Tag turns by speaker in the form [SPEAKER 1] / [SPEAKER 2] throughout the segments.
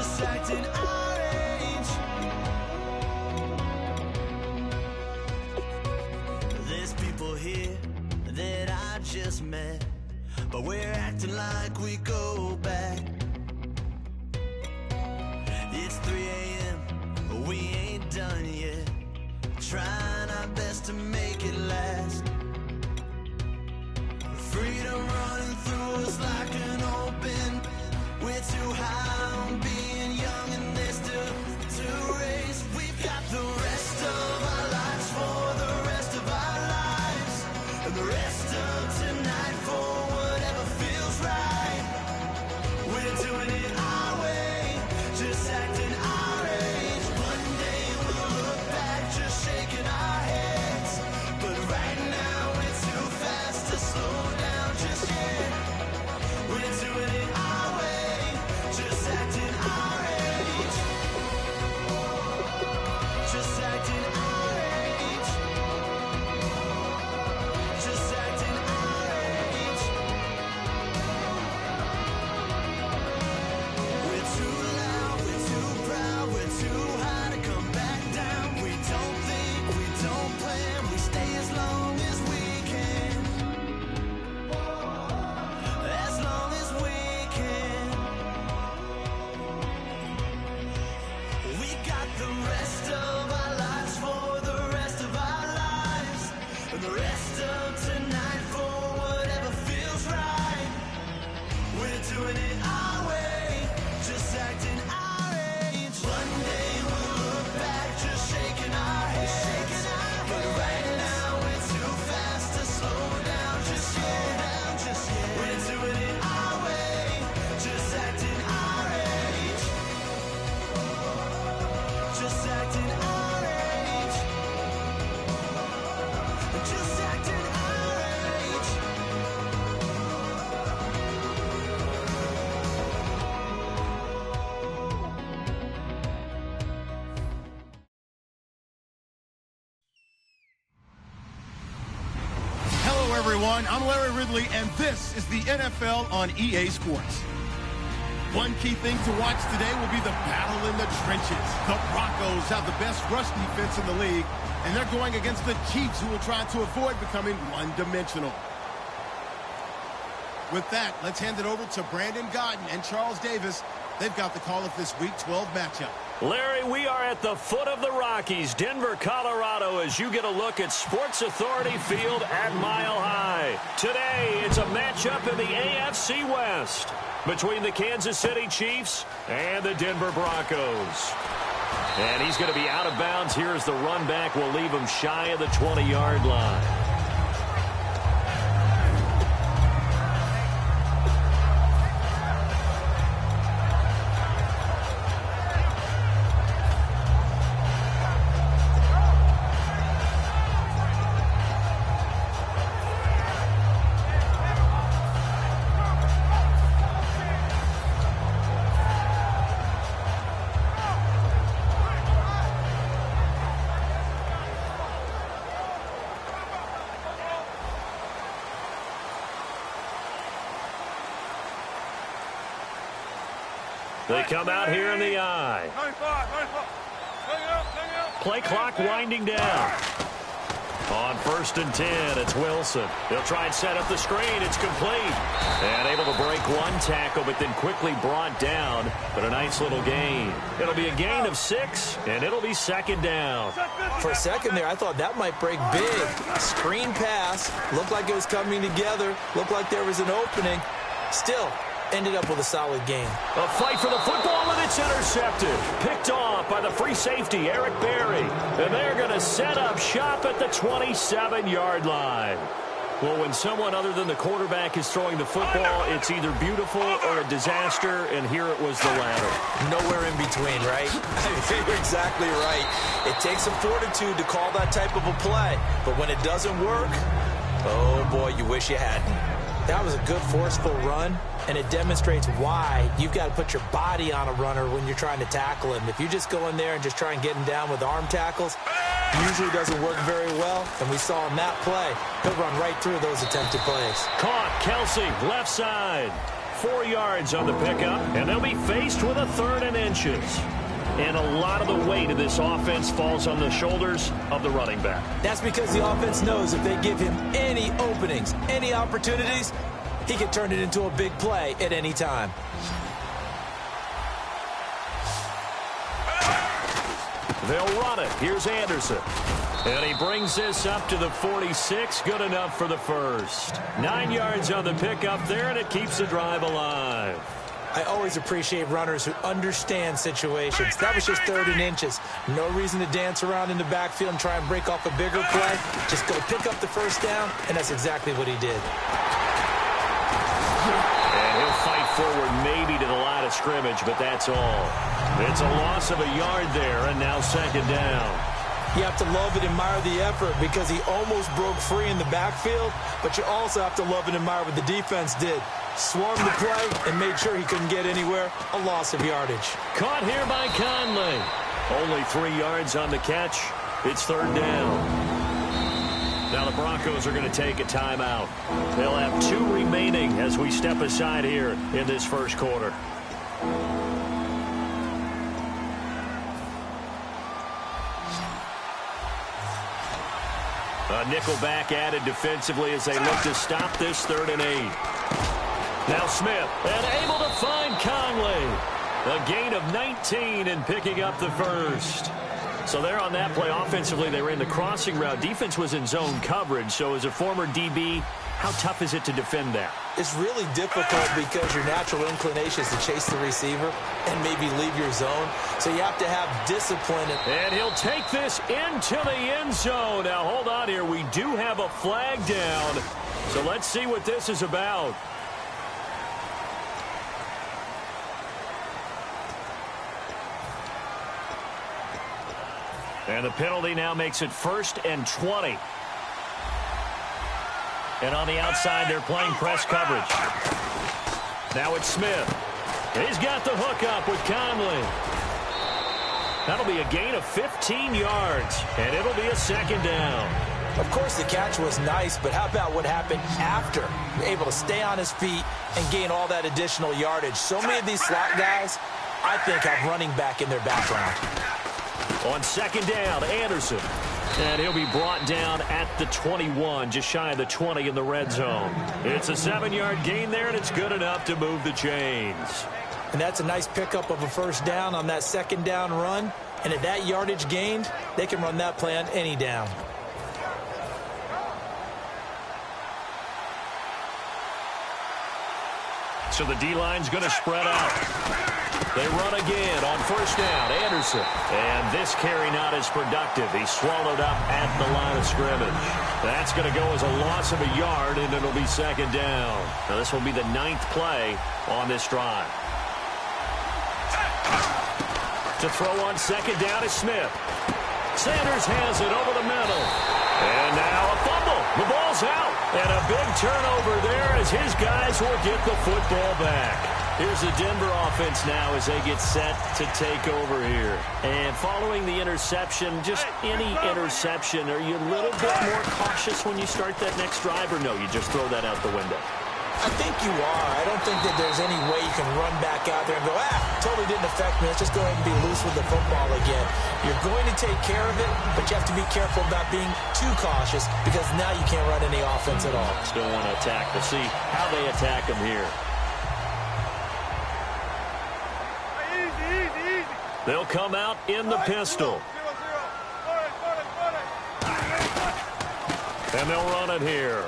[SPEAKER 1] just acting our age. There's people here that I just met, but we're acting like we go back. It's 3 a.m., we ain't done yet, trying our best to make it last. Freedom running through us like an open. We're too high on being young and there's still to race. We've got the rest of our lives for the rest of our lives, and the rest of tonight for whatever feels right. We're doing it our way, just acting our age. One day we'll look back just shaking our heads, but right now we're too fast to slow down just yet. We're doing it our way, just acting our age. Just acting our age. Just acting our age. We're too loud, we're too proud, we're too high to come back down. We don't think, we don't plan, we stay as long as we can. As long as we can. We got the rest of our lives for the rest of our lives, and the rest of tonight for whatever feels right. We're doing it our way, just acting our age. One day we'll look back just shaking our heads, but right now we're too fast to slow down just yet. We're doing it our way, just acting our age. Just acting our age. Just acting our age.
[SPEAKER 2] Hello, everyone. I'm Larry Ridley, and this is the NFL on EA Sports. One key thing to watch today will be the battle in the trenches. The Broncos have the best rush defense in the league, and they're going against the Chiefs, who will try to avoid becoming one-dimensional. With that, let's hand it over to Brandon Godden and Charles Davis. They've got the call of this Week 12 matchup.
[SPEAKER 3] Larry, we are at the foot of the Rockies, Denver, Colorado, as you get a look at Sports Authority Field at Mile High. Today, it's a matchup in the AFC West between the Kansas City Chiefs and the Denver Broncos. And he's going to be out of bounds here as the run back will leave him shy of the 20-yard line. They come out here in the eye. Play clock winding down. On 1st and 10, it's Wilson. He'll try and set up the screen. It's complete. And able to break one tackle, but then quickly brought down. But a nice little gain. It'll be a gain of 6, and it'll be 2nd down.
[SPEAKER 4] For a second there, I thought that might break big. Screen pass. Looked like it was coming together. Looked like there was an opening. Still, ended up with a solid game.
[SPEAKER 3] A fight for the football, and it's intercepted. Picked off by the free safety, Eric Berry. And they're going to set up shop at the 27-yard line. Well, when someone other than the quarterback is throwing the football, it's either beautiful or a disaster, and here it was the latter.
[SPEAKER 4] Nowhere in between, right? You're exactly right. It takes some fortitude to call that type of a play. But when it doesn't work, oh, boy, you wish you hadn't. That was a good, forceful run, and it demonstrates why you've got to put your body on a runner when you're trying to tackle him. If you just go in there and just try and get him down with arm tackles, usually doesn't work very well, and we saw in that play, he'll run right through those attempted plays.
[SPEAKER 3] Caught, Kelsey, left side. 4 yards on the pickup, and they'll be faced with a 3rd and inches. And a lot of the weight of this offense falls on the shoulders of the running back.
[SPEAKER 4] That's because the offense knows if they give him any openings, any opportunities, he can turn it into a big play at any time.
[SPEAKER 3] They'll run it. Here's Anderson. And he brings this up to the 46. Good enough for the first. 9 yards on the pickup there, and it keeps the drive alive.
[SPEAKER 4] I always appreciate runners who understand situations. That was just 3rd and inches. No reason to dance around in the backfield and try and break off a bigger play. Just go pick up the first down, and that's exactly what he did.
[SPEAKER 3] And he'll fight forward maybe to the line of scrimmage, but that's all. It's a loss of a yard there, and now 2nd down.
[SPEAKER 4] You have to love and admire the effort because he almost broke free in the backfield, but you also have to love and admire what the defense did. Swarmed the play and made sure he couldn't get anywhere. A loss of yardage.
[SPEAKER 3] Caught here by Conley. Only 3 yards on the catch. It's 3rd down. Now the Broncos are going to take a timeout. They'll have 2 remaining as we step aside here in this first quarter. A nickelback added defensively as they look to stop this 3rd and 8. Now Smith, and able to find Conley. A gain of 19 and picking up the first. So there on that play, offensively, they ran the crossing route. Defense was in zone coverage, so as a former DB, how tough is it to defend that?
[SPEAKER 4] It's really difficult because your natural inclination is to chase the receiver and maybe leave your zone. So you have to have discipline.
[SPEAKER 3] And he'll take this into the end zone. Now, hold on here. We do have a flag down. So let's see what this is about. And the penalty now makes it 1st and 20. And on the outside, they're playing press coverage. Now it's Smith. He's got the hook up with Conley. That'll be a gain of 15 yards, and it'll be a 2nd down.
[SPEAKER 4] Of course, the catch was nice, but how about what happened after? Able to stay on his feet and gain all that additional yardage. So many of these slot guys, I think, have running back in their background.
[SPEAKER 3] On 2nd down, Anderson. And he'll be brought down at the 21, just shy of the 20 in the red zone. It's a 7-yard gain there, and it's good enough to move the chains.
[SPEAKER 4] And that's a nice pickup of a 1st down on that 2nd down run. And at that yardage gained, they can run that play on any down.
[SPEAKER 3] So the D-line's going to spread out. They run again on 1st down. Anderson. And this carry not as productive. He's swallowed up at the line of scrimmage. That's going to go as a loss of a yard, and it'll be 2nd down. Now this will be the 9th play on this drive. To throw on 2nd down is Smith. Sanders has it over the middle. And now a fumble. The ball's out. And a big turnover there as his guys will get the football back. Here's the Denver offense now as they get set to take over here. And following the interception, just any interception, are you a little bit more cautious when you start that next drive, or no, you just throw that out the window?
[SPEAKER 4] I think you are. I don't think that there's any way you can run back out there and go, totally didn't affect me. Let's just go ahead and be loose with the football again. You're going to take care of it, but you have to be careful about being too cautious because now you can't run any offense at all.
[SPEAKER 3] Still want to attack. We'll see how they attack him here. They'll come out in the pistol. And they'll run it here.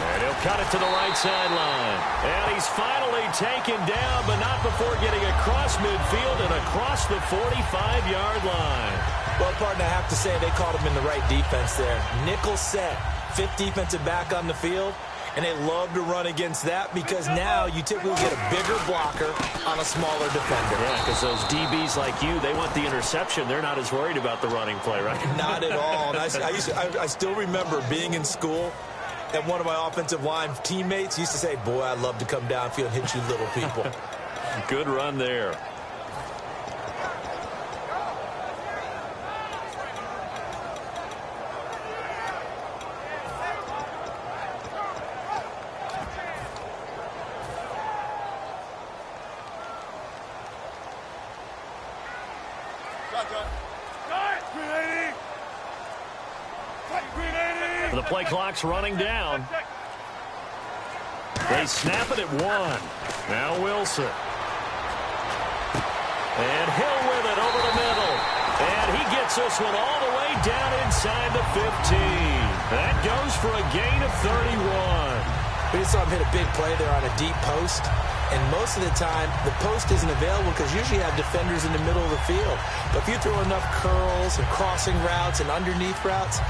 [SPEAKER 3] And he'll cut it to the right sideline. And he's finally taken down, but not before getting across midfield and across the 45-yard line.
[SPEAKER 4] Well, partner, I have to say they called him in the right defense there. Nickel set, 5th defensive back on the field. And they love to run against that because now you typically get a bigger blocker on a smaller defender.
[SPEAKER 3] Yeah, because those DBs like you, they want the interception. They're not as worried about the running play, right?
[SPEAKER 4] Not at all. And I still remember being in school, and one of my offensive line teammates used to say, boy, I'd love to come downfield and hit you little people.
[SPEAKER 3] Good run there. The play clock's running down. They snap it at 1. Now Wilson. And Hill with it over the middle. And he gets this one all the way down inside the 15. That goes for a gain of 31.
[SPEAKER 4] We just saw him hit a big play there on a deep post. And most of the time, the post isn't available because usually you have defenders in the middle of the field. But if you throw enough curls and crossing routes and underneath routes,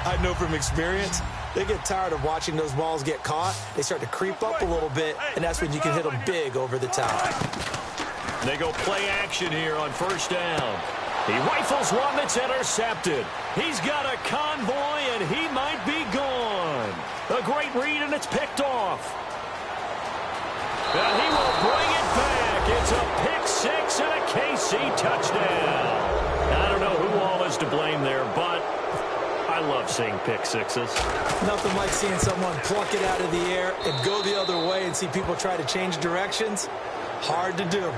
[SPEAKER 4] I know from experience, they get tired of watching those balls get caught. They start to creep up a little bit, and that's when you can hit them big over the top.
[SPEAKER 3] They go play action here on first down. He rifles one that's intercepted. He's got a convoy, and he might be gone. A great read, and it's picked off. And he will bring it back. It's a pick-6 and a KC touchdown. I don't know who all is to blame there, but I love seeing pick-6s.
[SPEAKER 4] Nothing like seeing someone pluck it out of the air and go the other way and see people try to change directions. Hard to do.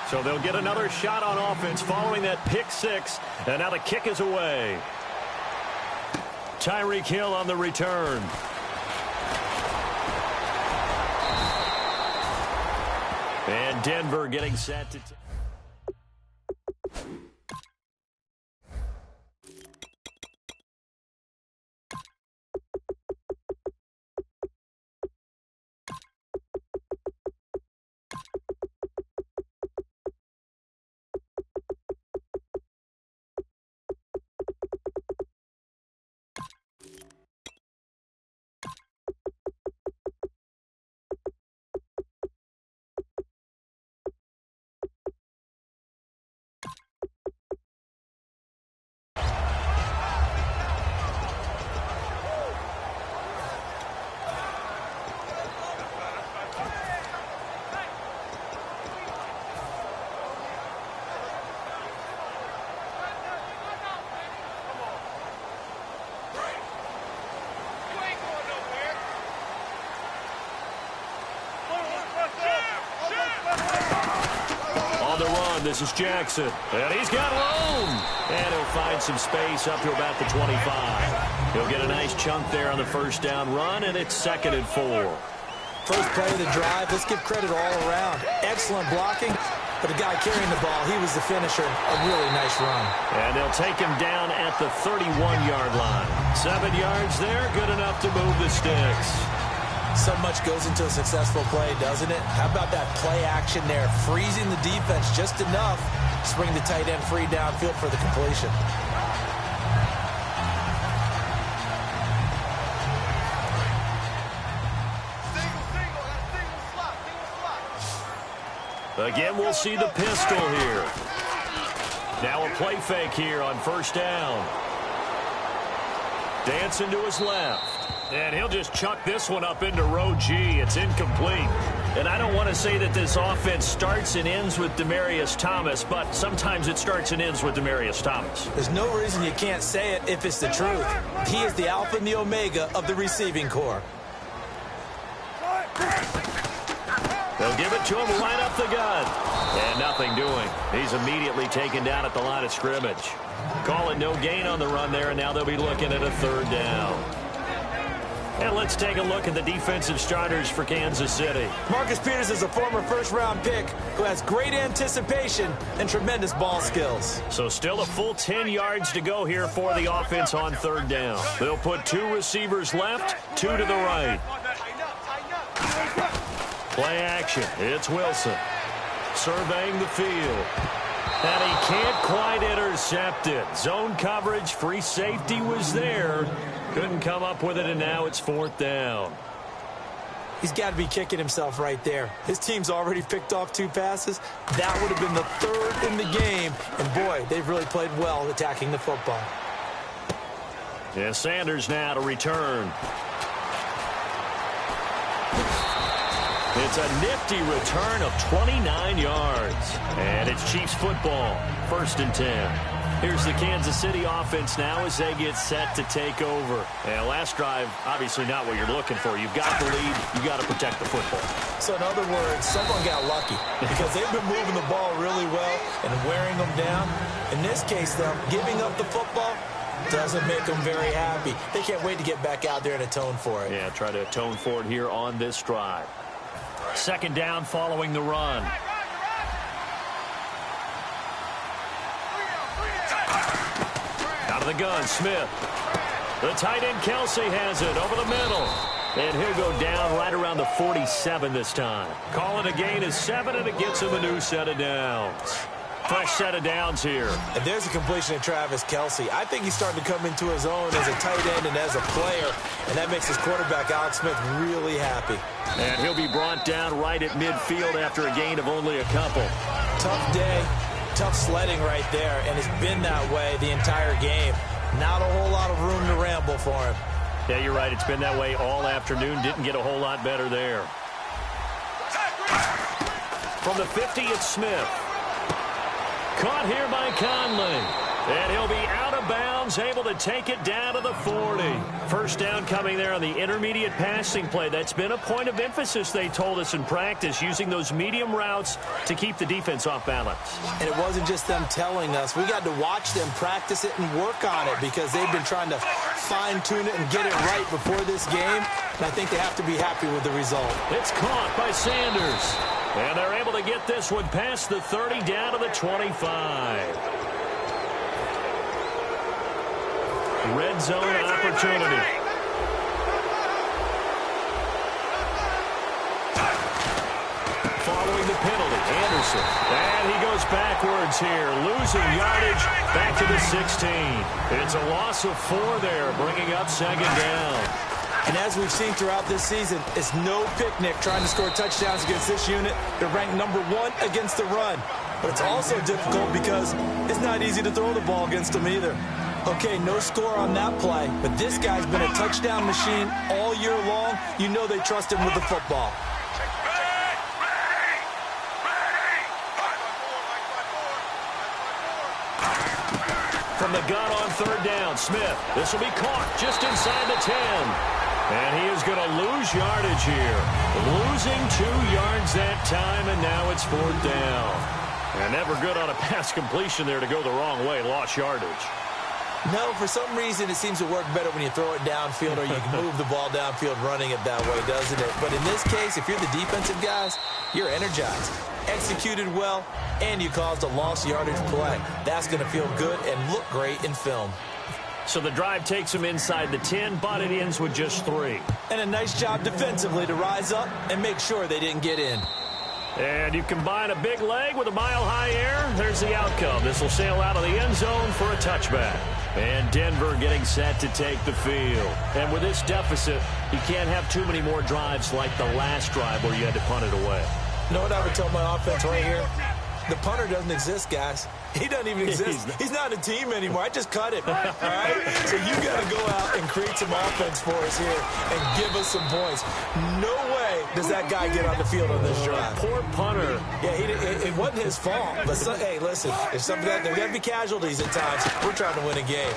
[SPEAKER 3] So they'll get another shot on offense following that pick-6, and now the kick is away. Tyreek Hill on the return. And Denver getting set to... This is Jackson, and he's got room. And he'll find some space up to about the 25. He'll get a nice chunk there on the first down run, and it's 2nd and 4.
[SPEAKER 4] First play of the drive, let's give credit all around. Excellent blocking, but the guy carrying the ball, he was the finisher. A really nice run.
[SPEAKER 3] And they'll take him down at the 31-yard line. 7 yards there, good enough to move the sticks.
[SPEAKER 4] So much goes into a successful play, doesn't it? How about that play action there? Freezing the defense just enough to bring the tight end free downfield for the completion.
[SPEAKER 3] Again, we'll see the pistol here. Now a play fake here on first down. Dancing to his left. And he'll just chuck this one up into row G. It's incomplete. And I don't want to say that this offense starts and ends with Demaryius Thomas, but sometimes it starts and ends with Demaryius Thomas.
[SPEAKER 4] There's no reason you can't say it if it's the truth. He is the alpha and the omega of the receiving corps.
[SPEAKER 3] They'll give it to him right up the gut. And nothing doing. He's immediately taken down at the line of scrimmage. Calling no gain on the run there, and now they'll be looking at a 3rd down. And let's take a look at the defensive starters for Kansas City.
[SPEAKER 4] Marcus Peters is a former first-round pick who has great anticipation and tremendous ball skills.
[SPEAKER 3] So still a full 10 yards to go here for the offense on 3rd down. They'll put 2 receivers left, 2 to the right. Play action. It's Wilson surveying the field. And he can't quite intercept it. Zone coverage, free safety was there. Couldn't come up with it, and now it's 4th down.
[SPEAKER 4] He's got to be kicking himself right there. His team's already picked off 2 passes. That would have been the 3rd in the game. And, boy, they've really played well attacking the football.
[SPEAKER 3] Yeah, Sanders now to return. It's a nifty return of 29 yards. And it's Chiefs football, 1st and 10. Here's the Kansas City offense now as they get set to take over. And last drive, obviously not what you're looking for. You've got the lead. You've got to protect the football.
[SPEAKER 4] So in other words, someone got lucky because they've been moving the ball really well and wearing them down. In this case, though, giving up the football doesn't make them very happy. They can't wait to get back out there and atone for it.
[SPEAKER 3] Yeah, try to atone for it here on this drive. 2nd down following the run. Out of the gun, Smith. The tight end, Kelsey, has it over the middle. And he'll go down right around the 47 this time. Calling a gain of 7, and it gets him a new set of downs. Fresh set of downs here.
[SPEAKER 4] And there's a completion to Travis Kelsey. I think he's starting to come into his own as a tight end and as a player, and that makes his quarterback, Alex Smith, really happy.
[SPEAKER 3] And he'll be brought down right at midfield after a gain of only a couple.
[SPEAKER 4] Tough day, tough sledding right there, and it's been that way the entire game. Not a whole lot of room to ramble for him.
[SPEAKER 3] Yeah, you're right. It's been that way all afternoon. Didn't get a whole lot better there. From the 50, it's Smith. Caught here by Conley. And he'll be out of bounds, able to take it down to the 40. 1st down coming there on the intermediate passing play. That's been a point of emphasis, they told us in practice, using those medium routes to keep the defense off balance.
[SPEAKER 4] And it wasn't just them telling us. We got to watch them practice it and work on it because they've been trying to fine-tune it and get it right before this game. And I think they have to be happy with the result.
[SPEAKER 3] It's caught by Sanders. And they're able to get this one past the 30 down to the 25. Red zone opportunity. Following the penalty, Anderson. And he goes backwards here, losing yardage back to the 16. It's a loss of 4 there, bringing up 2nd down.
[SPEAKER 4] And as we've seen throughout this season, it's no picnic trying to score touchdowns against this unit. They're ranked number 1 against the run. But it's also difficult because it's not easy to throw the ball against them either. Okay, no score on that play, but this guy's been a touchdown machine all year long. You know they trust him with the football.
[SPEAKER 3] From the gun on 3rd down, Smith. This will be caught just inside the 10. And he is going to lose yardage here. Losing 2 yards that time, and now it's 4th down. And never good on a pass completion there to go the wrong way. Lost yardage.
[SPEAKER 4] No, for some reason it seems to work better when you throw it downfield or you can move the ball downfield running it that way, doesn't it? But in this case, if you're the defensive guys, you're energized. Executed well, and you caused a lost yardage play. That's going to feel good and look great in film.
[SPEAKER 3] So the drive takes them inside the 10, but it ends with just 3.
[SPEAKER 4] And a nice job defensively to rise up and make sure they didn't get in.
[SPEAKER 3] And you combine a big leg with a mile-high air, there's the outcome. This will sail out of the end zone for a touchback. And Denver getting set to take the field. And with this deficit, you can't have too many more drives like the last drive where you had to punt it away.
[SPEAKER 4] You know what I would tell my offense right here? The punter doesn't exist, guys. He doesn't even exist. He's not a team anymore. I just cut him. All right? So you got to go out and create some offense for us here and give us some points. No way does that guy get on the field on this drive.
[SPEAKER 3] Poor punter.
[SPEAKER 4] Yeah, it wasn't his fault. But hey, listen, if something there got to be casualties at times. We're trying to win a game.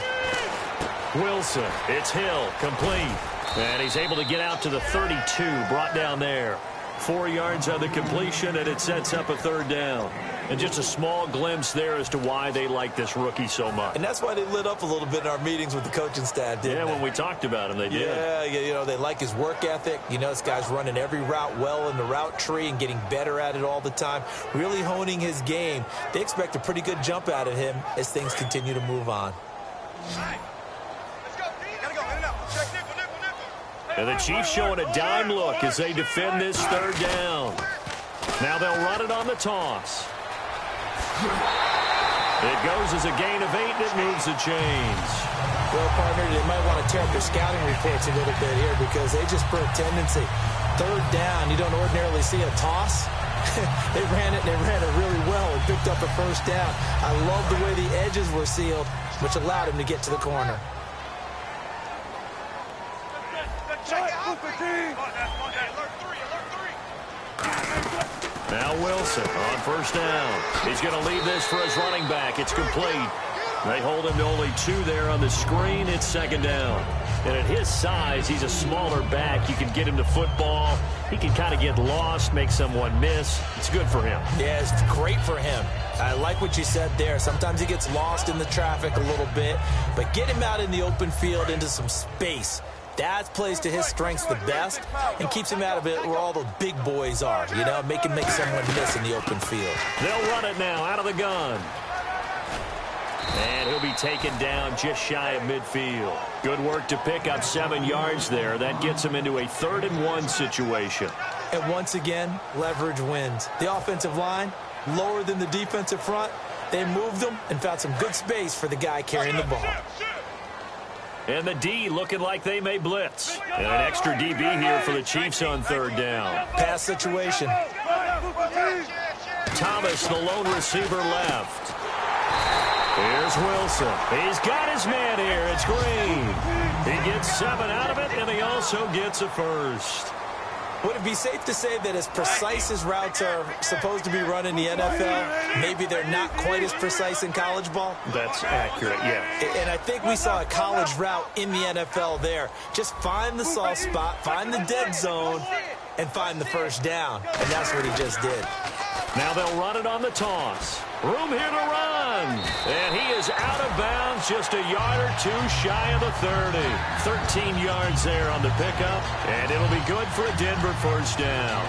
[SPEAKER 3] Wilson, it's Hill, complete. And he's able to get out to the 32, brought down there. 4 yards on the completion, and it sets up a 3rd down. And just a small glimpse there as to why they like this rookie so much.
[SPEAKER 4] And that's why they lit up a little bit in our meetings with the coaching staff, didn't they?
[SPEAKER 3] When we talked about him, they did.
[SPEAKER 4] Yeah, you know, they like his work ethic. You know, this guy's running every route well in the route tree and getting better at it all the time, really honing his game. They expect a pretty good jump out of him as things continue to move on.
[SPEAKER 3] And the Chiefs showing a dime look as they defend this 3rd down. Now they'll run it on the toss. It goes as a gain of 8, and it moves the chains.
[SPEAKER 4] Well, partner, they might want to tear up their scouting reports a little bit here because they just put a tendency. 3rd down, you don't ordinarily see a toss. They ran it, and they ran it really well and picked up a 1st down. I love the way the edges were sealed, which allowed him to get to the corner.
[SPEAKER 3] Now Wilson on first down. He's going to leave this for his running back. It's complete. They hold him to only 2 there on the screen. It's second down. And at his size, he's a smaller back. You can get him to football. He can kind of get lost, make someone miss. It's good for him.
[SPEAKER 4] Yeah, it's great for him. I like what you said there. Sometimes he gets lost in the traffic a little bit, but get him out in the open field into some space. That plays to his strengths the best and keeps him out of it where all the big boys are, you know, make someone miss in the open field.
[SPEAKER 3] They'll run it now out of the gun. And he'll be taken down just shy of midfield. Good work to pick up 7 yards there. That gets him into a 3rd-and-1 situation.
[SPEAKER 4] And once again, leverage wins. The offensive line, lower than the defensive front. They moved them and found some good space for the guy carrying the ball.
[SPEAKER 3] And the D looking like they may blitz. And an extra DB here for the Chiefs on 3rd down.
[SPEAKER 4] Pass situation.
[SPEAKER 3] Thomas, the lone receiver, left. Here's Wilson. He's got his man here. It's Green. He gets 7 out of it, and he also gets a first.
[SPEAKER 4] Would it be safe to say that as precise as routes are supposed to be run in the NFL, maybe they're not quite as precise in college ball?
[SPEAKER 3] That's accurate, yeah.
[SPEAKER 4] And I think we saw a college route in the NFL there. Just find the soft spot, find the dead zone, and find the first down. And that's what he just did.
[SPEAKER 3] Now they'll run it on the toss. Room here to run. And he is out of bounds just a yard or 2 shy of the 30. 13 yards there on the pickup. And it'll be good for a Denver first down.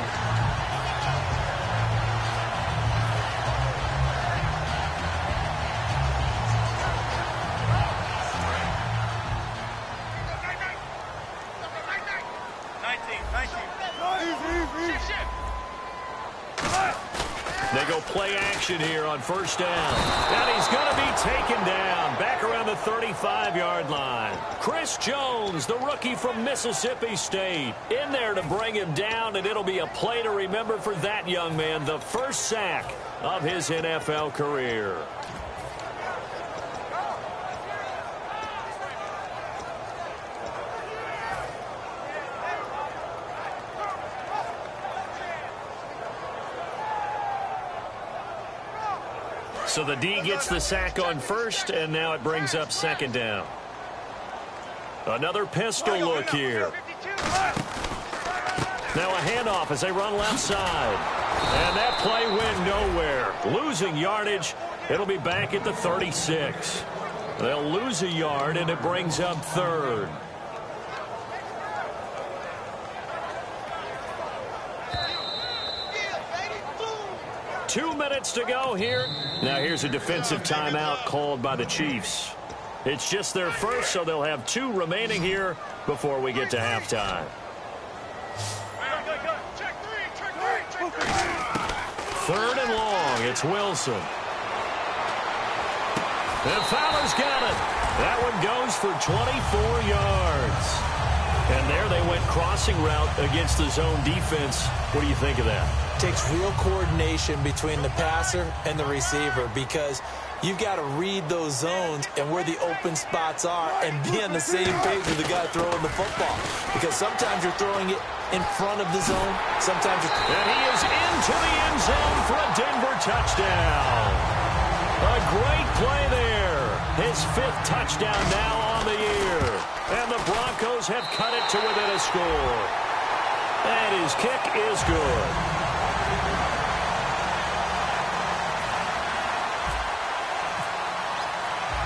[SPEAKER 3] They go play action here on first down. And he's going to be taken down back around the 35-yard line. Chris Jones, the rookie from Mississippi State, in there to bring him down, and it'll be a play to remember for that young man, the first sack of his NFL career. So the D gets the sack on first, and now it brings up second down. Another pistol look here. Now a handoff as they run left side. And that play went nowhere. Losing yardage. It'll be back at the 36. They'll lose a yard, and it brings up 3rd. Two minutes to go here. Now here's a defensive timeout called by the Chiefs. It's just their first, so they'll have 2 remaining here before we get to halftime. 3rd and long. It's Wilson. And Fowler's got it. That one goes for 24 yards. And there they went crossing route against the zone defense. What do you think of that?
[SPEAKER 4] Takes real coordination between the passer and the receiver because you've got to read those zones and where the open spots are and be on the same page with the guy throwing the football. Because sometimes you're throwing it in front of the zone. Sometimes you're...
[SPEAKER 3] And he is into the end zone for a Denver touchdown. A great play there. His 5th touchdown now on the year. And the Broncos have cut it to within a score. And his kick is good.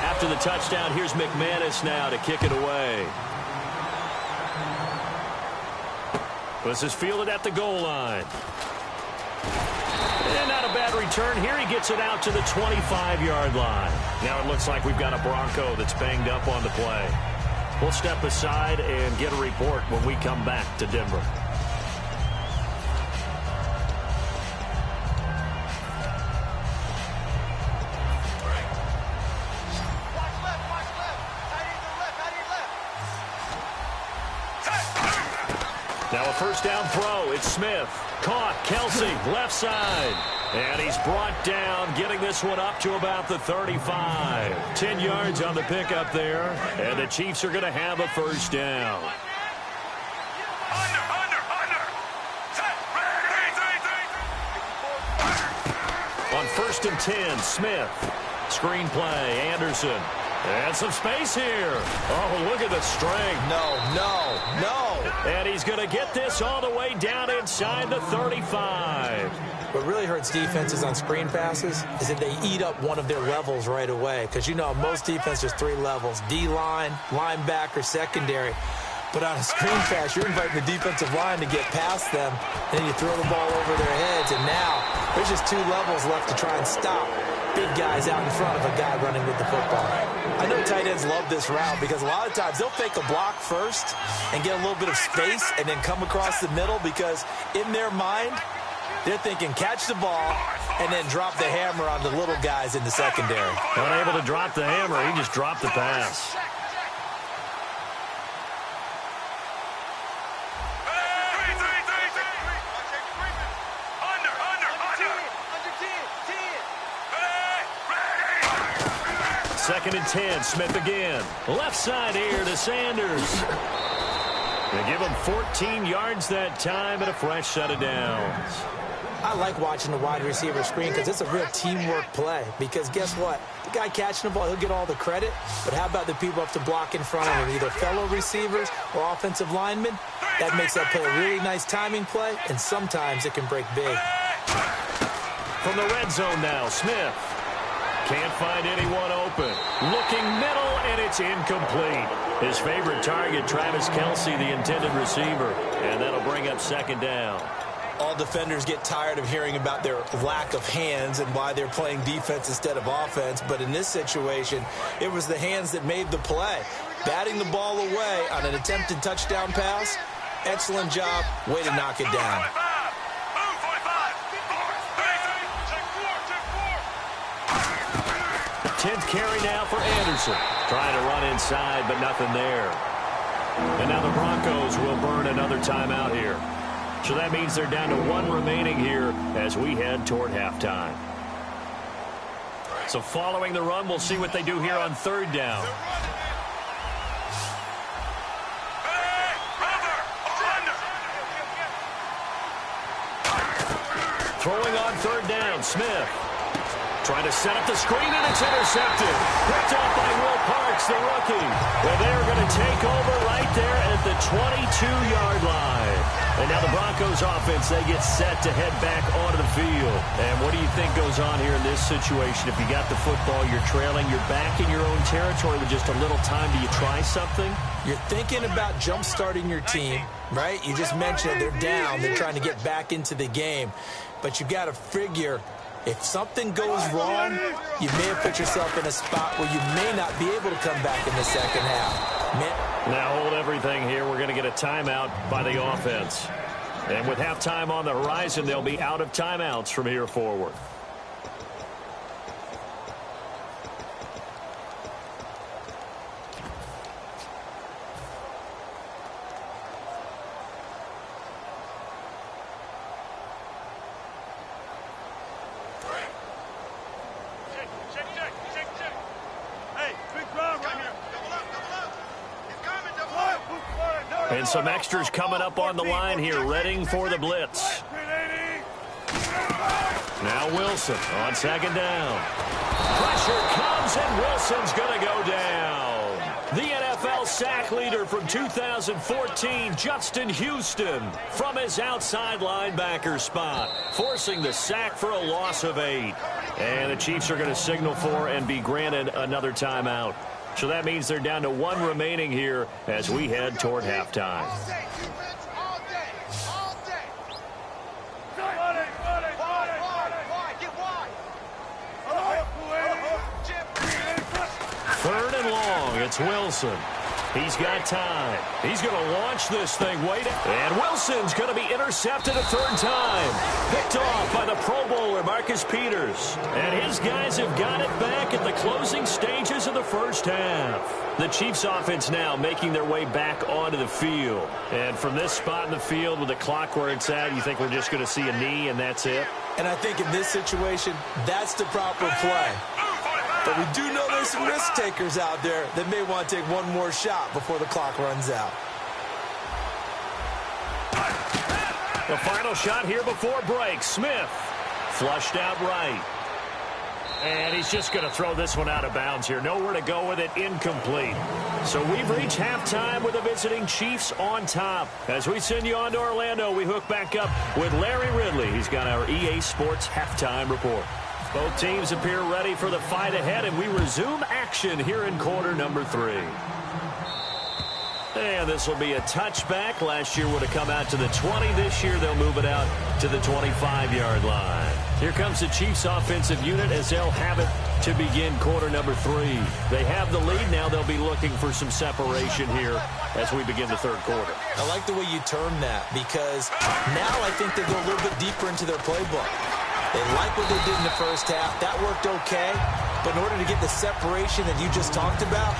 [SPEAKER 3] After the touchdown, here's McManus now to kick it away. This is fielded at the goal line. And not a bad return here. He gets it out to the 25-yard line. Now it looks like we've got a Bronco that's banged up on the play. We'll step aside and get a report when we come back to Denver. Now a first down throw. It's Smith. Caught. Kelsey, left side. And he's brought down, getting this one up to about the 35. 10 yards on the pickup there. And the Chiefs are going to have a first down. 1st and 10, Smith. Screen play, Anderson. And some space here. Oh, look at the strength.
[SPEAKER 4] No.
[SPEAKER 3] And he's going to get this all the way down inside the 35.
[SPEAKER 4] What really hurts defenses on screen passes is that they eat up one of their levels right away. Because, you know, most defense there's 3 levels. D-line, linebacker, secondary. But on a screen pass, you're inviting the defensive line to get past them. And then you throw the ball over their heads. And now there's just 2 levels left to try and stop big guys out in front of a guy running with the football. I know tight ends love this route because a lot of times they'll fake a block first and get a little bit of space and then come across the middle because in their mind, they're thinking catch the ball and then drop the hammer on the little guys in the secondary.
[SPEAKER 3] Unable to drop the hammer, he just dropped the pass. Second and 10, Smith again. Left side here to Sanders. They give him 14 yards that time and a fresh set of downs.
[SPEAKER 4] I like watching the wide receiver screen because it's a real teamwork play. Because guess what? The guy catching the ball, he'll get all the credit. But how about the people up to block in front of him, either fellow receivers or offensive linemen? That makes that play a really nice timing play, and sometimes it can break big.
[SPEAKER 3] From the red zone now, Smith. Can't find anyone open. Looking middle, and it's incomplete. His favorite target, Travis Kelce, the intended receiver. And that'll bring up second down.
[SPEAKER 4] All defenders get tired of hearing about their lack of hands and why they're playing defense instead of offense. But in this situation, it was the hands that made the play. Batting the ball away on an attempted touchdown pass. Excellent job. Way to knock it down.
[SPEAKER 3] 10th carry now for Anderson. Trying to run inside, but nothing there. And now the Broncos will burn another timeout here. So that means they're down to 1 remaining here as we head toward halftime. So following the run, we'll see what they do here on 3rd down. Throwing on 3rd down, Smith. Trying to set up the screen, and it's intercepted. Picked off by Will Parks, the rookie. And they're going to take over right there at the 22-yard line. And now the Broncos offense, they get set to head back onto the field. And what do you think goes on here in this situation? If you got the football, you're trailing, you're back in your own territory with just a little time. Do you try something?
[SPEAKER 4] You're thinking about jump-starting your team, right? You just mentioned they're down. They're trying to get back into the game. But you got to figure, if something goes wrong, you may have put yourself in a spot where you may not be able to come back in the second half.
[SPEAKER 3] Now hold everything here. We're going to get a timeout by the offense. And with halftime on the horizon, they'll be out of timeouts from here forward. And some extras coming up on the line here, readying for the blitz. Now Wilson on 2nd down. Pressure comes, and Wilson's going to go down. The NFL sack leader from 2014, Justin Houston, from his outside linebacker spot, forcing the sack for a loss of 8. And the Chiefs are going to signal for and be granted another timeout. So that means they're down to 1 remaining here as we head toward halftime. Third and long, it's Wilson. He's got time. He's going to launch this thing. And Wilson's going to be intercepted a 3rd time. Picked off by the Pro Bowler, Marcus Peters. And his guys have got it back at the closing stages of the 1st half. The Chiefs offense now making their way back onto the field. And from this spot in the field with the clock where it's at, you think we're just going to see a knee and that's it?
[SPEAKER 4] And I think in this situation, that's the proper play. But we do know there's some risk takers out there that may want to take one more shot before the clock runs out.
[SPEAKER 3] The final shot here before break. Smith flushed out right. And he's just going to throw this one out of bounds here. Nowhere to go with it, incomplete. So we've reached halftime with the visiting Chiefs on top. As we send you on to Orlando, we hook back up with Larry Ridley. He's got our EA Sports halftime report. Both teams appear ready for the fight ahead, and we resume action here in quarter number 3. And this will be a touchback. Last year would have come out to the 20. This year they'll move it out to the 25-yard line. Here comes the Chiefs offensive unit as they'll have it to begin quarter number 3. They have the lead. Now they'll be looking for some separation here as we begin the third quarter.
[SPEAKER 4] I like the way you term that, because now I think they go a little bit deeper into their playbook. They like what they did in the first half. That worked okay. But in order to get the separation that you just talked about,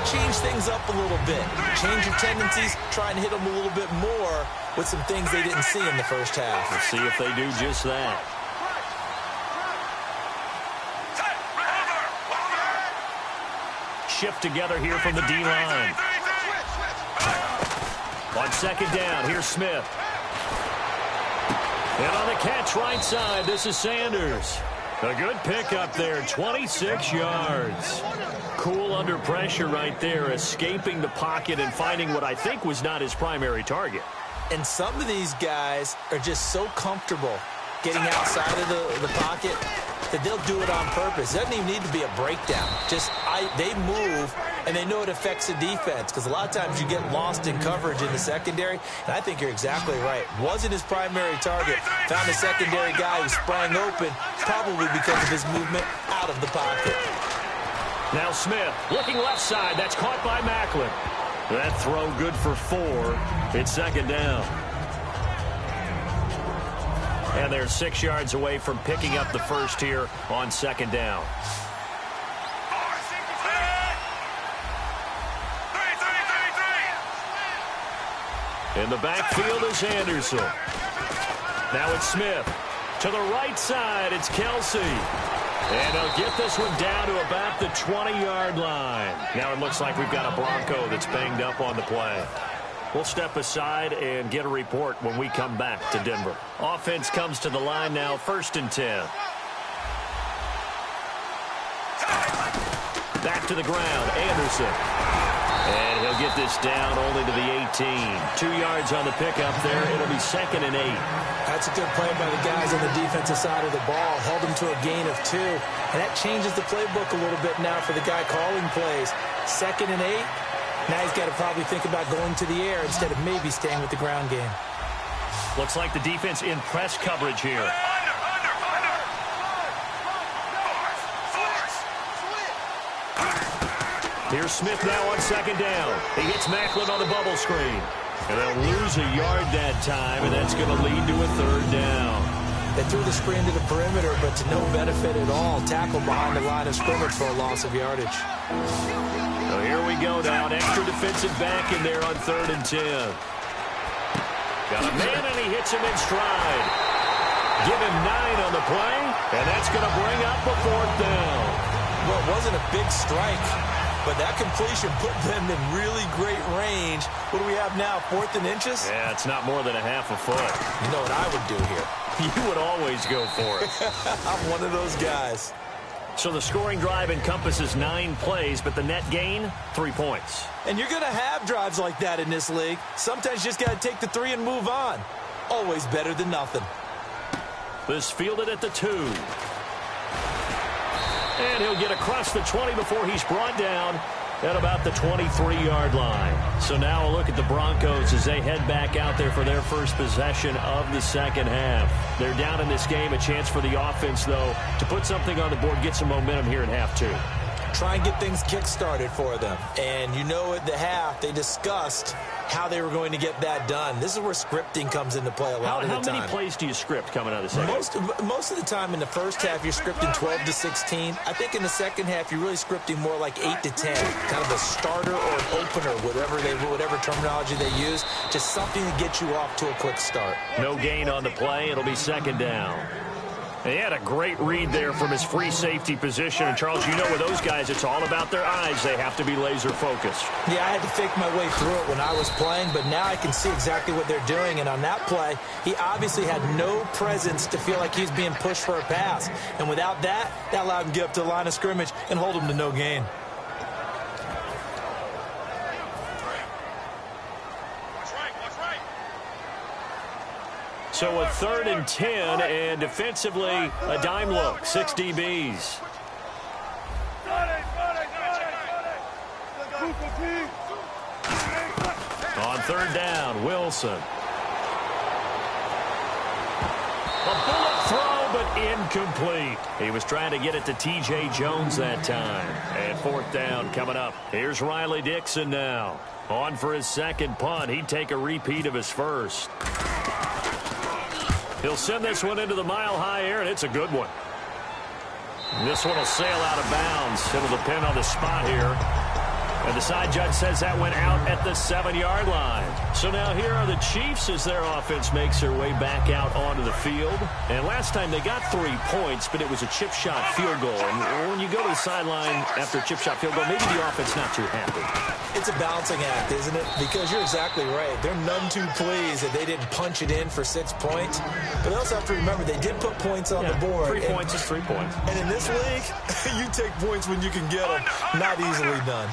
[SPEAKER 4] change things up a little bit. Change your tendencies. Try and hit them a little bit more with some things they didn't see in the first half.
[SPEAKER 3] Let's see if they do just that. Shift together here from the D-line. On second down, here's Smith. And on the catch right side, this is Sanders. A good pickup there, 26 yards. Cool under pressure right there, escaping the pocket and finding what I think was not his primary target.
[SPEAKER 4] And some of these guys are just so comfortable getting outside of the pocket that they'll do it on purpose. It doesn't even need to be a breakdown. They move, and they know it affects the defense, because a lot of times you get lost in coverage in the secondary, and I think you're exactly right. Wasn't his primary target. Found a secondary guy who sprang open, probably because of his movement out of the pocket.
[SPEAKER 3] Now Smith looking left side. That's caught by Macklin. That throw good for 4. It's second down. And they're 6 yards away from picking up the first here on second down. In the backfield is Anderson. Now it's Smith. To the right side, it's Kelsey. And he'll get this one down to about the 20-yard line. Now it looks like we've got a Bronco that's banged up on the play. We'll step aside and get a report when we come back to Denver. Offense comes to the line now, 1st and 10. Back to the ground, Anderson. And he'll get this down only to the 18. 2 yards on the pickup there. It'll be 2nd and 8.
[SPEAKER 4] That's a good play by the guys on the defensive side of the ball. Held them to a gain of 2. And that changes the playbook a little bit now for the guy calling plays. 2nd and 8. Now he's got to probably think about going to the air instead of maybe staying with the ground game.
[SPEAKER 3] Looks like the defense in press coverage here. Here's Smith now on second down. He hits Macklin on the bubble screen. And they'll lose a yard that time, and that's going to lead to a 3rd down.
[SPEAKER 4] They threw the screen to the perimeter, but to no benefit at all. Tackle behind the line of scrimmage for a loss of yardage.
[SPEAKER 3] So here we go now. An extra defensive back in there on 3rd and 10. Got a man, and he hits him in stride. Give him 9 on the play, and that's going to bring up a 4th down.
[SPEAKER 4] Well, it wasn't a big strike, but that completion put them in really great range. What do we have now, 4th and inches?
[SPEAKER 3] Yeah, it's not more than a half a foot.
[SPEAKER 4] You know what I would do here?
[SPEAKER 3] You would always go for it.
[SPEAKER 4] I'm one of those guys.
[SPEAKER 3] So the scoring drive encompasses 9 plays, but the net gain, 3 points.
[SPEAKER 4] And you're going to have drives like that in this league. Sometimes you just got to take the 3 and move on. Always better than nothing.
[SPEAKER 3] This fielded at the 2. And he'll get across the 20 before he's brought down at about the 23-yard line. So now a look at the Broncos as they head back out there for their first possession of the second half. They're down in this game. A chance for the offense, though, to put something on the board, get some momentum here in half 2.
[SPEAKER 4] Try and get things kick-started for them. And you know at the half, they discussed how they were going to get that done. This is where scripting comes into play a lot of the time.
[SPEAKER 3] How many plays do you script coming out of the second?
[SPEAKER 4] Most of the time in the first half, you're scripting 12 to 16. I think in the second half, you're really scripting more like 8 to 10. Kind of a starter or an opener, whatever terminology they use. Just something to get you off to a quick start.
[SPEAKER 3] No gain on the play. It'll be second down. He had a great read there from his free safety position. And, Charles, you know with those guys, it's all about their eyes. They have to be laser focused.
[SPEAKER 4] Yeah, I had to fake my way through it when I was playing, but now I can see exactly what they're doing. And on that play, he obviously had no presence to feel like he's being pushed for a pass. And without that, that allowed him to get up to the line of scrimmage and hold him to no gain.
[SPEAKER 3] So a 3rd and 10, and defensively, a dime look, 6 DBs. On 3rd down, Wilson. A bullet throw, but incomplete. He was trying to get it to T.J. Jones that time. And 4th down coming up. Here's Riley Dixon now. On for his 2nd punt. He'd take a repeat of his first. He'll send this one into the mile-high air, and it's a good one. This one will sail out of bounds. It'll depend on the spot here. And the side judge says that went out at the 7-yard line. So now here are the Chiefs as their offense makes their way back out onto the field. And last time they got 3 points, but it was a chip shot field goal. And when you go to the sideline after a chip shot field goal, maybe the offense not too happy.
[SPEAKER 4] It's a balancing act, isn't it? Because you're exactly right. They're none too pleased that they didn't punch it in for 6 points. But they also have to remember they did put points on the board.
[SPEAKER 3] 3 points is 3 points.
[SPEAKER 4] And in this league, you take points when you can get them. Not easily done.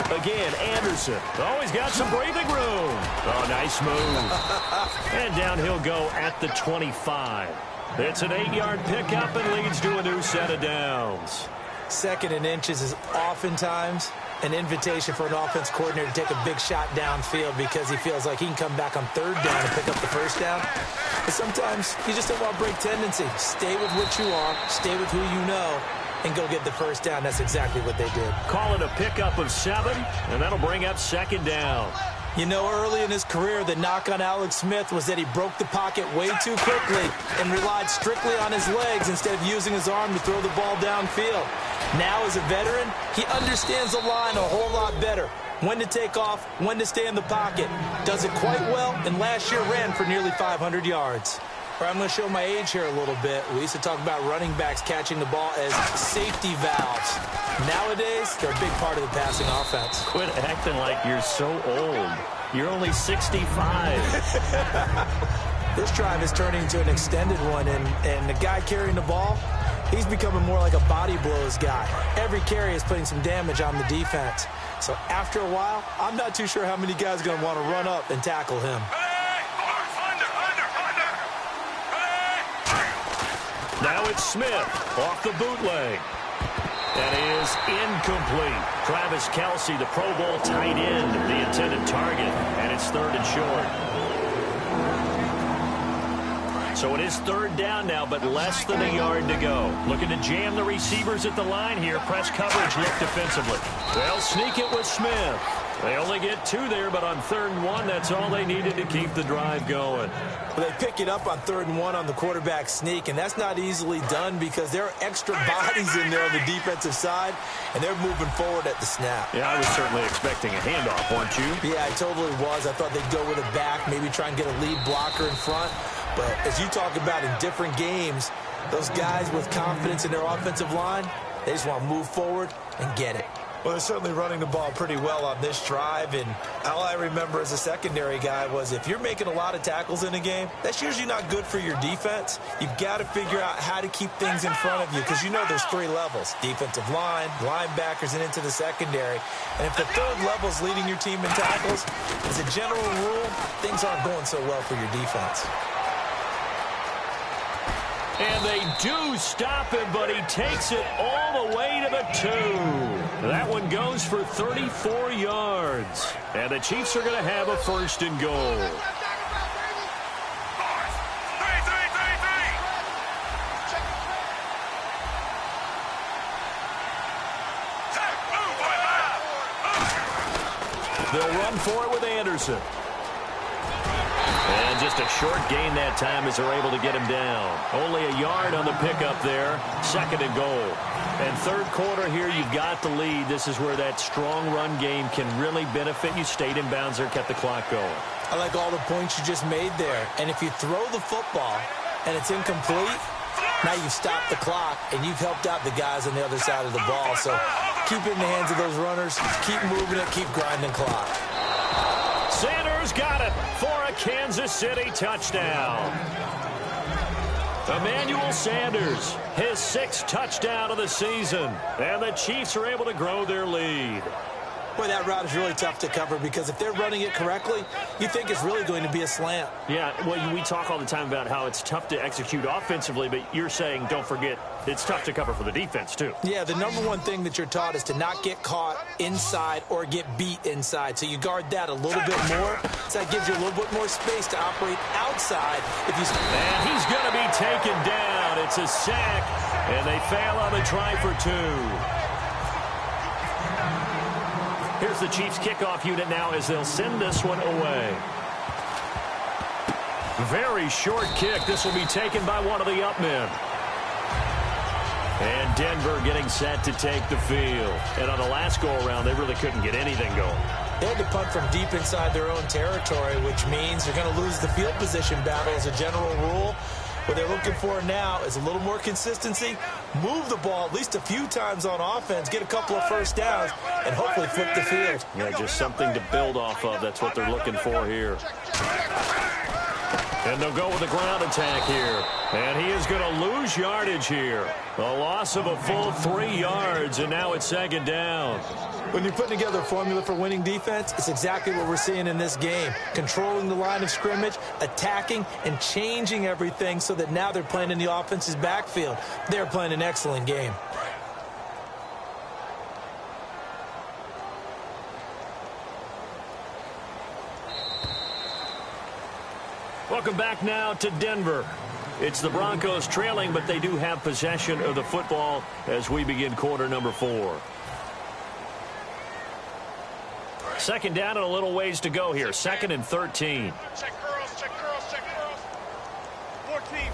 [SPEAKER 3] Again, Anderson. Always got some breathing room. Oh, nice move. And down he'll go at the 25. It's an 8-yard pickup and leads to a new set of downs.
[SPEAKER 4] 2nd and inches is oftentimes an invitation for an offense coordinator to take a big shot downfield because he feels like he can come back on 3rd down and pick up the 1st down. But sometimes you just don't want to break tendency. Stay with what you are. Stay with who you know. And go get the 1st down. That's exactly what they did.
[SPEAKER 3] Call it a pickup of 7, and that'll bring up 2nd down.
[SPEAKER 4] You know, early in his career, the knock on Alex Smith was that he broke the pocket way too quickly and relied strictly on his legs instead of using his arm to throw the ball downfield. Now, as a veteran, he understands the line a whole lot better. When to take off, when to stay in the pocket. Does it quite well, and last year ran for nearly 500 yards. I'm going to show my age here a little bit. We used to talk about running backs catching the ball as safety valves. Nowadays, they're a big part of the passing offense.
[SPEAKER 3] Quit acting like you're so old. You're only 65.
[SPEAKER 4] This drive is turning into an extended one, and the guy carrying the ball, he's becoming more like a body blows guy. Every carry is putting some damage on the defense. So after a while, I'm not too sure how many guys are going to want to run up and tackle him.
[SPEAKER 3] Now it's Smith off the bootleg. That is incomplete. Travis Kelce, the Pro Bowl tight end, the intended target, and it's 3rd and short. So it is 3rd down now, but less than a yard to go. Looking to jam the receivers at the line here. Press coverage look defensively. They'll sneak it with Smith. They only get 2 there, but on 3rd and 1, that's all they needed to keep the drive going.
[SPEAKER 4] Well, they pick it up on 3rd and 1 on the quarterback sneak, and that's not easily done because there are extra bodies in there on the defensive side, and they're moving forward at the snap.
[SPEAKER 3] Yeah, I was certainly expecting a handoff, weren't you?
[SPEAKER 4] Yeah, I totally was. I thought they'd go with it back, maybe try and get a lead blocker in front. But as you talk about in different games, those guys with confidence in their offensive line, they just want to move forward and get it. Well, they're certainly running the ball pretty well on this drive, and all I remember as a secondary guy was if you're making a lot of tackles in a game, that's usually not good for your defense. You've got to figure out how to keep things in front of you because you know there's 3 levels, defensive line, linebackers, and into the secondary. And if the 3rd level is leading your team in tackles, as a general rule, things aren't going so well for your defense.
[SPEAKER 3] And they do stop him, but he takes it all the way to the 2. That one goes for 34 yards. And the Chiefs are going to have a 1st and goal. They'll run for it with Anderson. And just a short gain that time as they're able to get him down. Only a yard on the pickup there. 2nd and goal. And third quarter here, you've got the lead. This is where that strong run game can really benefit you. Stayed in bounds there, kept the clock going.
[SPEAKER 4] I like all the points you just made there. And if you throw the football and it's incomplete, now you've stopped the clock and you've helped out the guys on the other side of the ball. So keep it in the hands of those runners. Keep moving it. Keep grinding clock.
[SPEAKER 3] Sanders got it for a Kansas City touchdown. Emmanuel Sanders, his 6th touchdown of the season. And the Chiefs are able to grow their lead.
[SPEAKER 4] Boy, that route is really tough to cover because if they're running it correctly, you think it's really going to be a slant.
[SPEAKER 3] Yeah, well, we talk all the time about how it's tough to execute offensively, but you're saying, don't forget, it's tough to cover for the defense, too.
[SPEAKER 4] Yeah, the number one thing that you're taught is to not get caught inside or get beat inside. So you guard that a little bit more. So that gives you a little bit more space to operate outside.
[SPEAKER 3] And he's going to be taken down. It's a sack, and they fail on the try for 2. Here's the Chiefs kickoff unit now as they'll send this one away. Very short kick. This will be taken by one of the up men. And Denver getting set to take the field. And on the last go-around, they really couldn't get anything going.
[SPEAKER 4] They had to punt from deep inside their own territory, which means they're going to lose the field position battle as a general rule. What they're looking for now is a little more consistency, move the ball at least a few times on offense, get a couple of first downs, and hopefully flip the field.
[SPEAKER 3] Yeah, just something to build off of. That's what they're looking for here. And they'll go with the ground attack here. And he is going to lose yardage here. A loss of a full 3 yards, and now it's 2nd down.
[SPEAKER 4] When you're putting together a formula for winning defense, it's exactly what we're seeing in this game. Controlling the line of scrimmage, attacking, and changing everything so that now they're playing in the offense's backfield. They're playing an excellent game.
[SPEAKER 3] Welcome back now to Denver. It's the Broncos trailing, but they do have possession of the football as we begin quarter number 4. 2nd down and a little ways to go here. 2nd and 13.
[SPEAKER 5] Check girls, check girls, check girls. 14.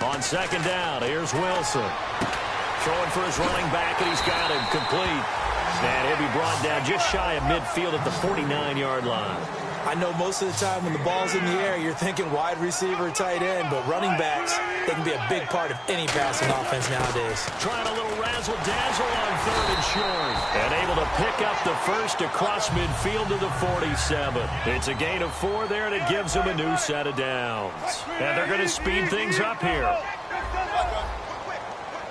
[SPEAKER 3] On 2nd down, here's Wilson. Throwing for his running back, and he's got him complete. And he'll be brought down just shy of midfield at the 49-yard line.
[SPEAKER 4] I know most of the time when the ball's in the air, you're thinking wide receiver, tight end, but running backs, they can be a big part of any passing offense nowadays.
[SPEAKER 3] Trying a little razzle-dazzle on 3rd and short. And able to pick up the first across midfield to the 47. It's a gain of 4 there, and it gives them a new set of downs. And they're going to speed things up here.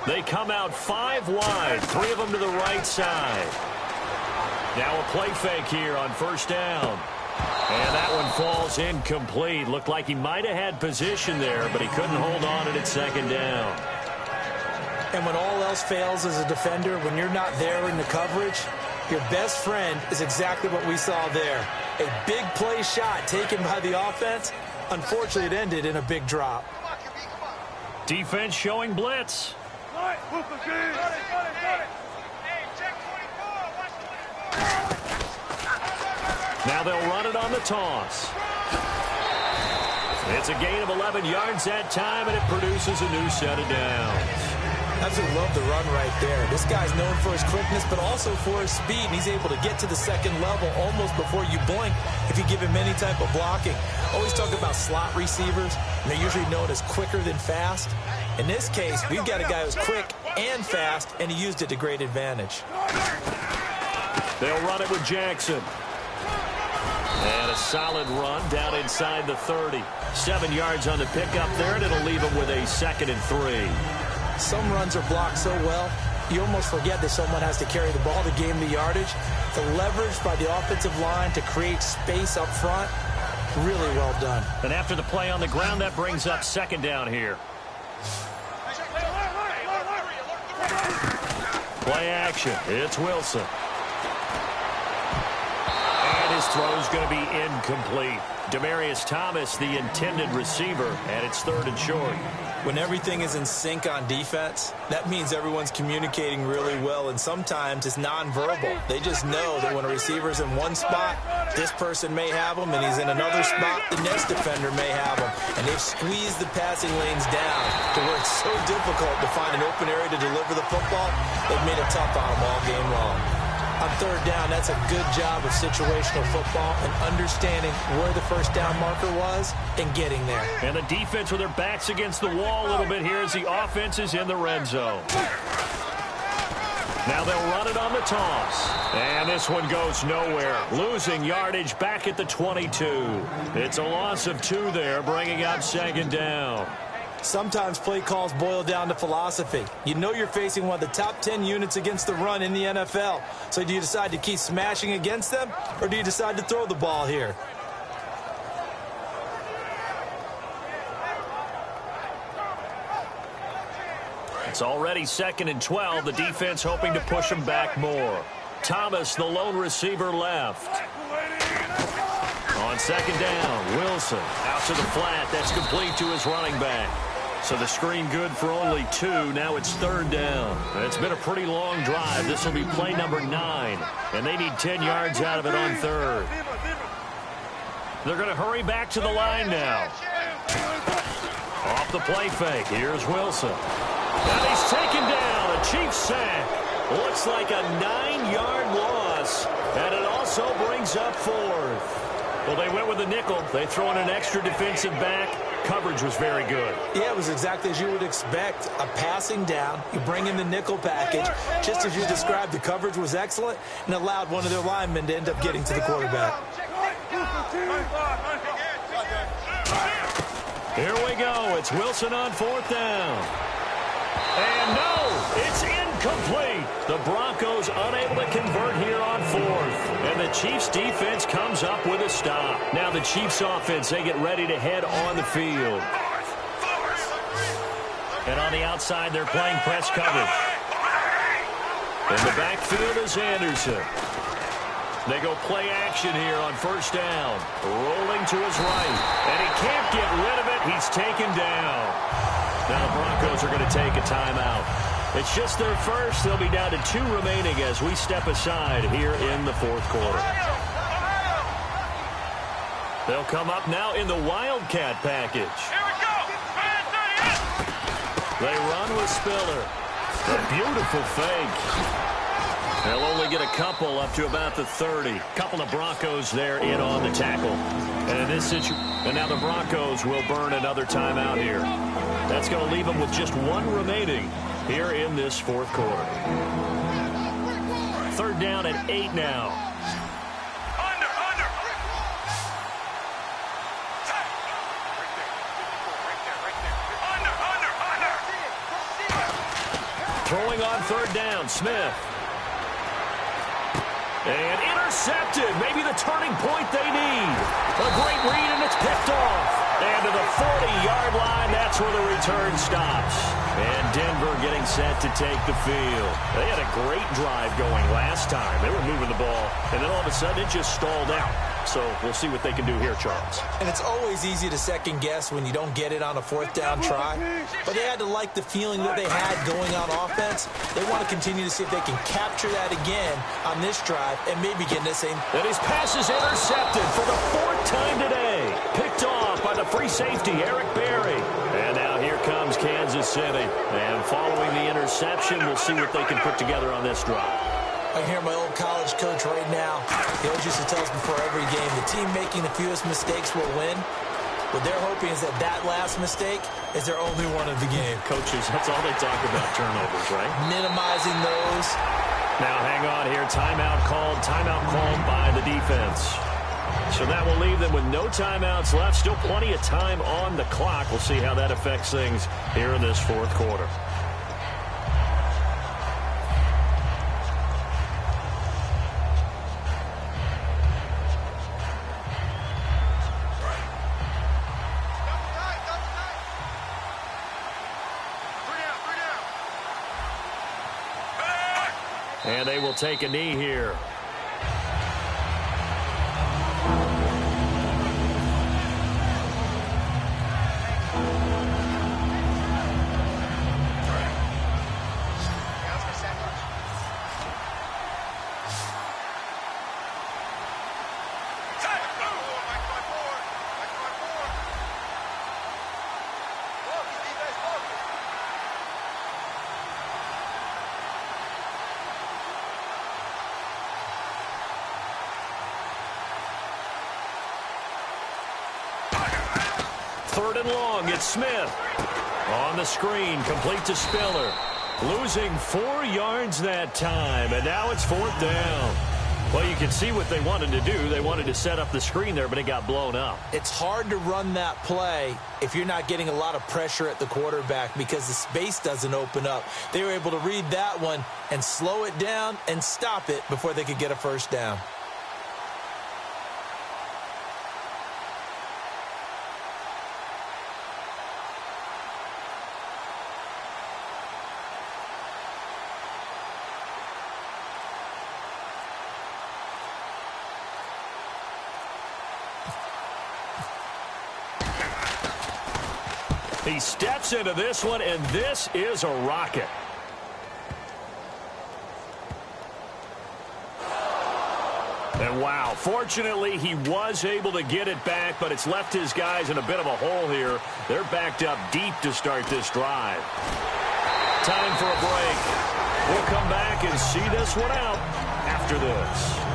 [SPEAKER 3] They come out 5 wide, 3 of them to the right side. Now a play fake here on 1st down. And that one falls incomplete. Looked like he might have had position there, but he couldn't hold on and it's 2nd down.
[SPEAKER 4] And when all else fails as a defender, when you're not there in the coverage, your best friend is exactly what we saw there. A big play shot taken by the offense. Unfortunately, it ended in a big drop.
[SPEAKER 3] Defense showing blitz. Now they'll run it on the toss. It's a gain of 11 yards that time, and it produces a new set of downs.
[SPEAKER 4] Absolutely love the run right there. This guy's known for his quickness, but also for his speed. And he's able to get to the 2nd level almost before you blink if you give him any type of blocking. Always talk about slot receivers, and they're usually known as quicker than fast. In this case, we've got a guy who's quick and fast, and he used it to great advantage.
[SPEAKER 3] They'll run it with Jackson. And a solid run down inside the 30. 7 yards on the pickup there, and it'll leave him with a 2nd and 3.
[SPEAKER 4] Some runs are blocked so well, you almost forget that someone has to carry the ball to gain the yardage. The leverage by the offensive line to create space up front, really well done.
[SPEAKER 3] And after the play on the ground, that brings up 2nd down here. Play action. It's Wilson. And his throw's going to be incomplete. Demaryius Thomas, the intended receiver, and it's 3rd and short.
[SPEAKER 4] When everything is in sync on defense, that means everyone's communicating really well, and sometimes it's nonverbal. They just know that when a receiver's in one spot, this person may have him, and he's in another spot, the next defender may have him. And they've squeezed the passing lanes down to where it's so difficult to find an open area to deliver the football. They've made it tough on them all game long. On 3rd down, that's a good job of situational football and understanding where the first down marker was and getting there.
[SPEAKER 3] And the defense with their backs against the wall a little bit here as the offense is in the red zone. Now they'll run it on the toss. And this one goes nowhere. Losing yardage back at the 22. It's a loss of 2 there, bringing up 2nd down.
[SPEAKER 4] Sometimes play calls boil down to philosophy. You know you're facing one of the top 10 units against the run in the NFL. So do you decide to keep smashing against them, or do you decide to throw the ball here?
[SPEAKER 3] It's already 2nd and 12. The defense hoping to push them back more. Thomas, the lone receiver, left. On 2nd down, Wilson out to the flat. That's complete to his running back. So the screen good for only 2. Now it's 3rd down. It's been a pretty long drive. This will be play number 9. And they need 10 yards out of it on 3rd. They're going to hurry back to the line now. Off the play fake. Here's Wilson. And he's taken down. A Chiefs sack. Looks like a 9-yard loss. And it also brings up 4th. Well, they went with a nickel. They throw in an extra defensive back. Coverage was very good.
[SPEAKER 4] Yeah, it was exactly as you would expect. A passing down. You bring in the nickel package. Just as you described, the coverage was excellent and allowed one of their linemen to end up getting to the quarterback.
[SPEAKER 3] Here we go. It's Wilson on 4th down. And no, it's incomplete. The Broncos unable to convert here on 4th. And the Chiefs defense comes up with a stop. Now the Chiefs offense, they get ready to head on the field. And on the outside, they're playing press coverage. In the backfield is Anderson. They go play action here on 1st down. Rolling to his right. And he can't get rid of it. He's taken down. Now the Broncos are going to take a timeout. It's just their first. They'll be down to 2 remaining as we step aside here in the 4th quarter. They'll come up now in the Wildcat package.
[SPEAKER 5] Here we go.
[SPEAKER 3] They run with Spiller. A beautiful fake. They'll only get a couple up to about the 30. Couple of Broncos there in on the tackle. And in this situation, and now the Broncos will burn another timeout here. That's going to leave them with just 1 remaining here in this 4th quarter. 3rd down and 8 now.
[SPEAKER 5] Under.
[SPEAKER 3] Throwing on 3rd down, Smith. And intercepted. Maybe the turning point they need. A great read, and it's picked off. And to the 40-yard line, that's where the return stops. And Denver getting set to take the field. They had a great drive going last time. They were moving the ball, and then all of a sudden it just stalled out. So we'll see what they can do here, Charles.
[SPEAKER 4] And it's always easy to second guess when you don't get it on a 4th down try. But they had to like the feeling that they had going on offense. They want to continue to see if they can capture that again on this drive and maybe get in the same.
[SPEAKER 3] And his pass is intercepted for the 4th time today. Picked off by the free safety, Eric Berry. And now here comes Kansas City. And following the interception, we'll see what they can put together on this drive.
[SPEAKER 4] I hear my old college coach right now. He always used to tell us before every game, the team making the fewest mistakes will win. What they're hoping is that that last mistake is their only one of the game.
[SPEAKER 3] Coaches, that's all they talk about, turnovers, right?
[SPEAKER 4] Minimizing those.
[SPEAKER 3] Now hang on here. Timeout called by the defense. So that will leave them with no timeouts left. Still plenty of time on the clock. We'll see how that affects things here in this 4th quarter. And they will take a knee here. 3rd and long. It's Smith. On the screen, complete to Spiller. Losing 4 yards that time, and now it's 4th down. Well, you can see what they wanted to do. They wanted to set up the screen there, but it got blown up.
[SPEAKER 4] It's hard to run that play if you're not getting a lot of pressure at the quarterback because the space doesn't open up. They were able to read that one and slow it down and stop it before they could get a 1st down.
[SPEAKER 3] He steps into this one, and this is a rocket. And wow, fortunately, he was able to get it back, but it's left his guys in a bit of a hole here. They're backed up deep to start this drive. Time for a break. We'll come back and see this one out after this.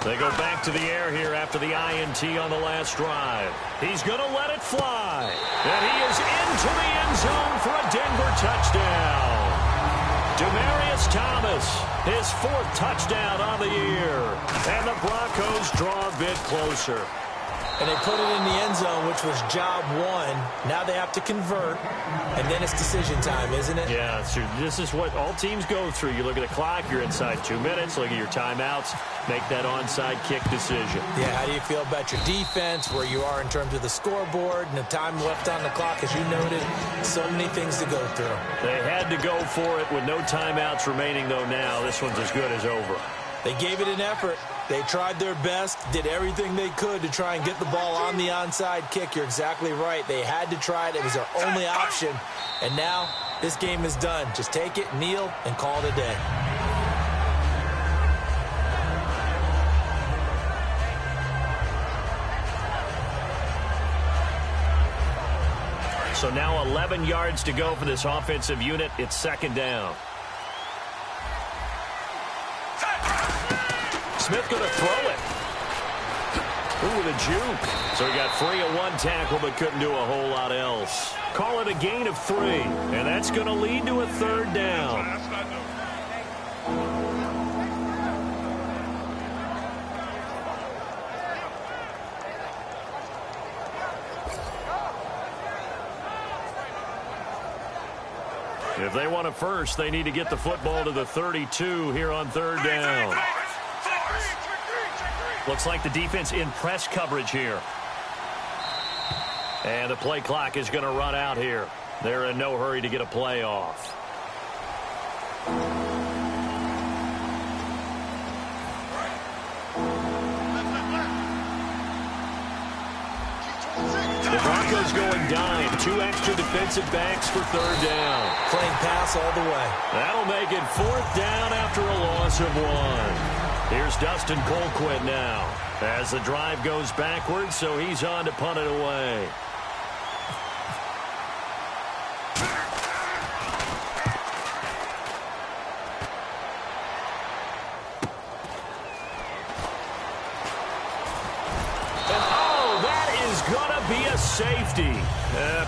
[SPEAKER 3] They go back to the air here after the INT on the last drive. He's going to let it fly. And he is into the end zone for a Denver touchdown. Demaryius Thomas, his 4th touchdown on the year. And the Broncos draw a bit closer.
[SPEAKER 4] And they put it in the end zone, which was job 1. Now they have to convert, and then it's decision time, isn't it?
[SPEAKER 3] Yeah, this is what all teams go through. You look at the clock, you're inside 2 minutes, look at your timeouts, make that onside kick decision.
[SPEAKER 4] Yeah, how do you feel about your defense, where you are in terms of the scoreboard, and the time left on the clock, as you noted, so many things to go through.
[SPEAKER 3] They had to go for it with no timeouts remaining, though, now. This one's as good as over.
[SPEAKER 4] They gave it an effort. They tried their best, did everything they could to try and get the ball on the onside kick. You're exactly right. They had to try it. It was their only option. And now this game is done. Just take it, kneel, and call it a day.
[SPEAKER 3] So now 11 yards to go for this offensive unit. It's 2nd down. Smith going to throw it. Ooh, with a juke. So he got free of 1 tackle, but couldn't do a whole lot else. Call it a gain of 3. And that's going to lead to a 3rd down. If they want a first, they need to get the football to the 32 here on 3rd down. Looks like the defense in press coverage here. And the play clock is going to run out here. They're in no hurry to get a play off. The Broncos going dime. 2 extra defensive backs for 3rd down.
[SPEAKER 4] Playing pass all the way.
[SPEAKER 3] That'll make it 4th down after a loss of 1. Here's Dustin Colquitt now as the drive goes backwards, so he's on to punt it away. Safety.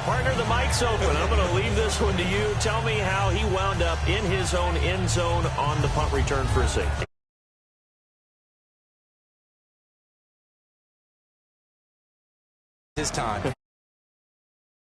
[SPEAKER 3] Partner, the mic's open. I'm going to leave this one to you. Tell me how he wound up in his own end zone on the punt return for a safety.
[SPEAKER 4] His time.